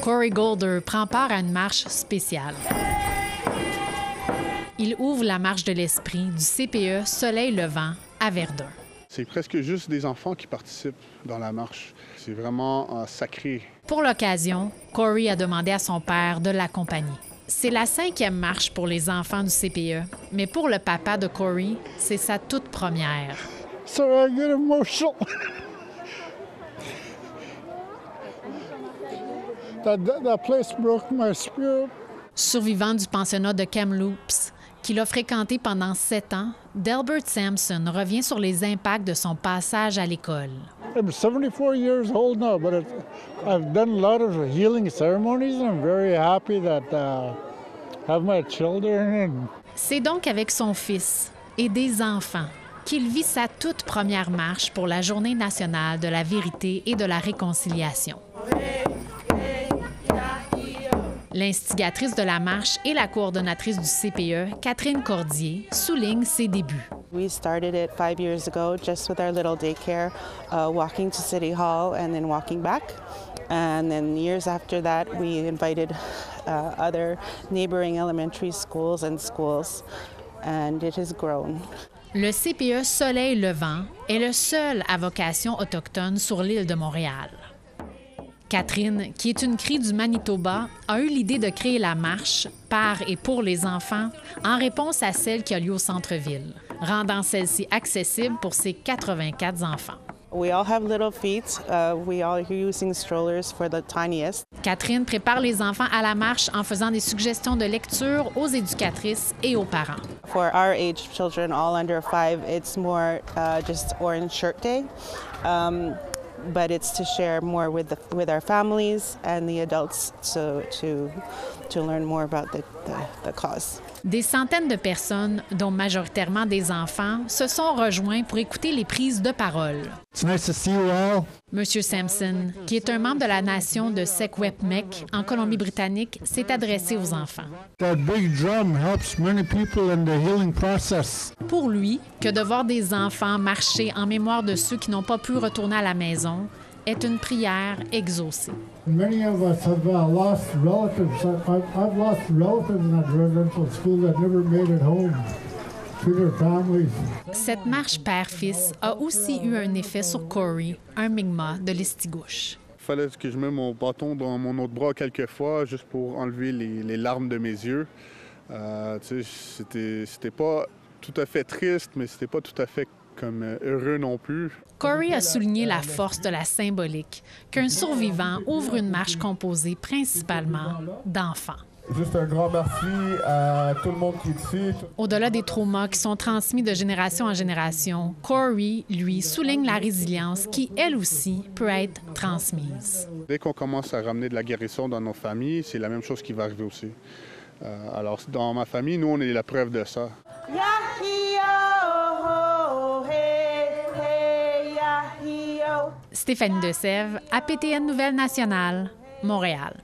Corey Golder prend part à une marche spéciale. Il ouvre la marche de l'esprit du CPE Soleil Levant à Verdun. C'est presque juste des enfants qui participent dans la marche. C'est vraiment sacré. Pour l'occasion, Corey a demandé à son père de l'accompagner. C'est la 5e marche pour les enfants du CPE, mais pour le papa de Corey, c'est sa toute première. So I get emotional. That place broke my spirit. Survivant du pensionnat de Kamloops, qu'il a fréquenté pendant 7 ans, Delbert Sampson revient sur les impacts de son passage à l'école. I'm 74 years old now, but I've done a lot of healing ceremonies, and I'm very happy that have my children. C'est donc avec son fils et des enfants qu'il vit sa toute première marche pour la Journée nationale de la vérité et de la réconciliation. L'instigatrice de la marche et la coordonnatrice du CPE, Catherine Cordier, souligne ses débuts. We started it 5 years ago just with our little daycare, walking to City Hall and then walking back. And then years after that, we invited other neighboring elementary schools and schools, and it has grown. Le CPE Soleil Levant est le seul à vocation autochtone sur l'île de Montréal. Catherine, qui est une crie du Manitoba, a eu l'idée de créer la marche par et pour les enfants en réponse à celle qui a lieu au centre-ville, rendant celle-ci accessible pour ses 84 enfants. We all have little feet. We all are using strollers for the tiniest. Catherine prépare les enfants à la marche en faisant des suggestions de lecture aux éducatrices et aux parents. For our age children, all under 5, it's more just Orange Shirt Day. But it's to share more with our families and the adults to learn more about the cause. Des centaines de personnes, dont majoritairement des enfants, se sont rejoints pour écouter les prises de parole. It's nice to see you all. Monsieur Sampson, qui est un membre de la nation de Secwepemc en Colombie-Britannique, s'est adressé aux enfants. That big drum helps many people in the healing process. Pour lui, que de voir des enfants marcher en mémoire de ceux qui n'ont pas pu retourner à la maison est une prière exaucée. Many of us have lost relatives. I've lost relatives in that residential school that never made it home to their families. Cette marche père-fils a aussi eu un effet sur Corey, un Mi'kmaq de l'Estigouche. Il fallait que je mette mon bâton dans mon autre bras quelques fois juste pour enlever les larmes de mes yeux. C'était pas tout à fait triste, mais c'était pas tout à fait comme heureux non plus. Corey a souligné la force de la symbolique, qu'un survivant ouvre une marche composée principalement d'enfants. Juste un grand merci à tout le monde qui est ici. Au-delà des traumas qui sont transmis de génération en génération, Corey, lui, souligne la résilience qui, elle aussi, peut être transmise. Dès qu'on commence à ramener de la guérison dans nos familles, c'est la même chose qui va arriver aussi. Alors, dans ma famille, nous, on est la preuve de ça. Stéphanie Desève, APTN Nouvelles Nationales, Montréal.